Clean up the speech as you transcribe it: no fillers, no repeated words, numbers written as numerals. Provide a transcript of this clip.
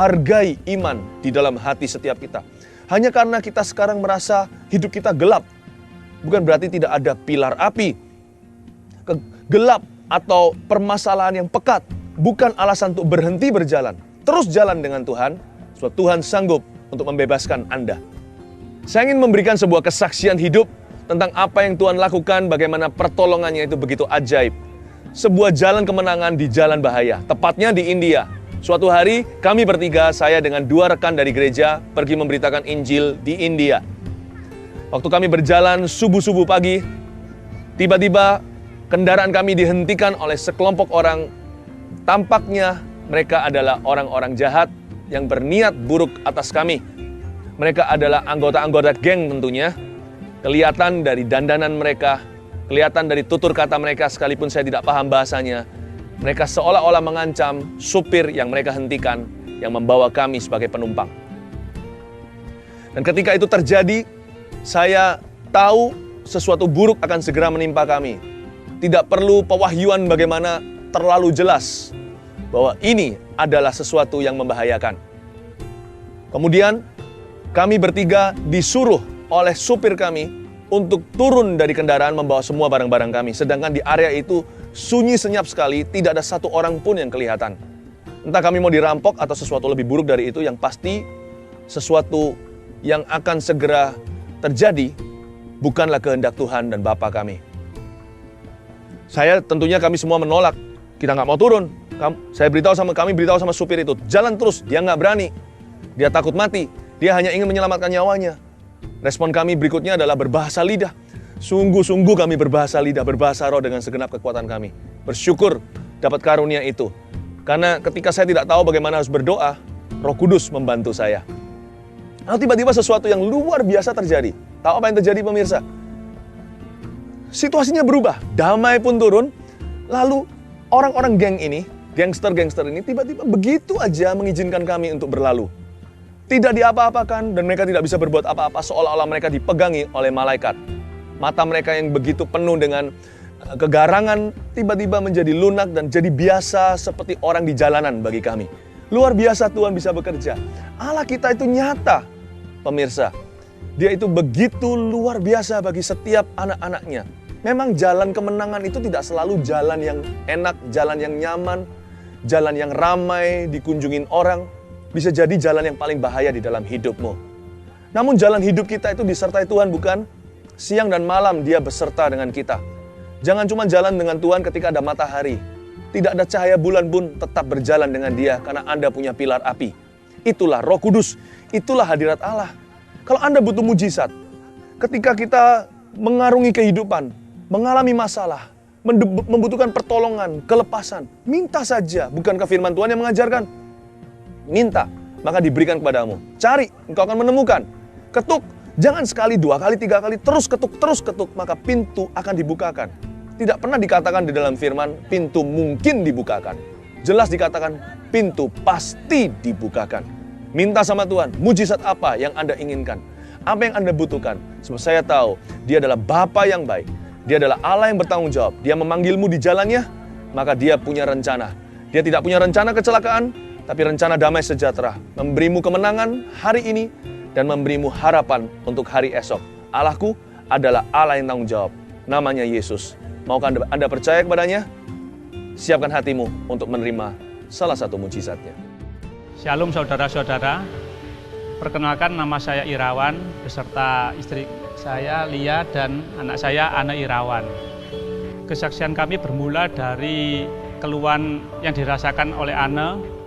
Hargai iman di dalam hati setiap kita. Hanya karena kita sekarang merasa hidup kita gelap, bukan berarti tidak ada pilar api. Gelap atau permasalahan yang pekat bukan alasan untuk berhenti berjalan. Terus jalan dengan Tuhan, sebab Tuhan sanggup untuk membebaskan Anda. Saya ingin memberikan sebuah kesaksian hidup tentang apa yang Tuhan lakukan, bagaimana pertolongannya itu begitu ajaib. Sebuah jalan kemenangan di jalan bahaya, tepatnya di India. Suatu hari kami bertiga, saya dengan 2 rekan dari gereja, pergi memberitakan Injil di India. Waktu kami berjalan subuh-subuh pagi, tiba-tiba kendaraan kami dihentikan oleh sekelompok orang. Tampaknya mereka adalah orang-orang jahat yang berniat buruk atas kami. Mereka adalah anggota-anggota geng tentunya. Kelihatan dari dandanan mereka, kelihatan dari tutur kata mereka sekalipun saya tidak paham bahasanya. Mereka seolah-olah mengancam supir yang mereka hentikan, yang membawa kami sebagai penumpang. Dan ketika itu terjadi, saya tahu sesuatu buruk akan segera menimpa kami. Tidak perlu pewahyuan bagaimana terlalu jelas bahwa ini adalah sesuatu yang membahayakan. Kemudian kami bertiga disuruh oleh supir kami untuk turun dari kendaraan membawa semua barang-barang kami. Sedangkan di area itu sunyi senyap sekali, tidak ada satu orang pun yang kelihatan. Entah kami mau dirampok atau sesuatu lebih buruk dari itu, yang pasti sesuatu yang akan segera terjadi bukanlah kehendak Tuhan dan Bapa kami. Kami semua menolak, kita nggak mau turun. Kami beritahu sama supir itu, jalan terus, dia nggak berani. Dia takut mati, dia hanya ingin menyelamatkan nyawanya. Respon kami berikutnya adalah berbahasa lidah. Sungguh-sungguh kami berbahasa lidah, berbahasa roh dengan segenap kekuatan kami. Bersyukur dapat karunia itu. Karena ketika saya tidak tahu bagaimana harus berdoa, Roh Kudus membantu saya. Lalu tiba-tiba sesuatu yang luar biasa terjadi. Tahu apa yang terjadi pemirsa? Situasinya berubah, damai pun turun. Lalu orang-orang geng ini, gangster-gangster ini tiba-tiba begitu aja mengizinkan kami untuk berlalu. Tidak diapa-apakan dan mereka tidak bisa berbuat apa-apa, seolah-olah mereka dipegangi oleh malaikat. Mata mereka yang begitu penuh dengan kegarangan tiba-tiba menjadi lunak dan jadi biasa seperti orang di jalanan bagi kami. Luar biasa Tuhan bisa bekerja. Allah kita itu nyata, pemirsa. Dia itu begitu luar biasa bagi setiap anak-anaknya. Memang jalan kemenangan itu tidak selalu jalan yang enak, jalan yang nyaman, jalan yang ramai, dikunjungin orang. Bisa jadi jalan yang paling bahaya di dalam hidupmu. Namun jalan hidup kita itu disertai Tuhan, bukan? Siang dan malam dia beserta dengan kita. Jangan cuma jalan dengan Tuhan ketika ada matahari. Tidak ada cahaya bulan pun tetap berjalan dengan dia karena Anda punya pilar api. Itulah Roh Kudus, itulah hadirat Allah. Kalau Anda butuh mujizat, ketika kita mengarungi kehidupan, mengalami masalah, membutuhkan pertolongan, kelepasan, minta saja. Bukankah firman Tuhan yang mengajarkan? Minta, maka diberikan kepadamu. Cari, engkau akan menemukan. Ketuk, jangan sekali, 2 kali, 3 kali, terus ketuk, maka pintu akan dibukakan. Tidak pernah dikatakan di dalam firman, pintu mungkin dibukakan. Jelas dikatakan, pintu pasti dibukakan. Minta sama Tuhan, mujizat apa yang Anda inginkan? Apa yang Anda butuhkan? Sebab saya tahu, dia adalah Bapa yang baik. Dia adalah Allah yang bertanggung jawab. Dia memanggilmu di jalannya, maka dia punya rencana. Dia tidak punya rencana kecelakaan, tapi rencana damai sejahtera. Memberimu kemenangan hari ini, dan memberimu harapan untuk hari esok. Allahku adalah Allah yang tanggung jawab. Namanya Yesus. Maukah Anda percaya kepadanya? Siapkan hatimu untuk menerima salah satu mujizatnya. Shalom saudara-saudara. Perkenalkan, nama saya Irawan beserta istri saya Lia dan anak saya Ana Irawan. Kesaksian kami bermula dari keluhan yang dirasakan oleh Ana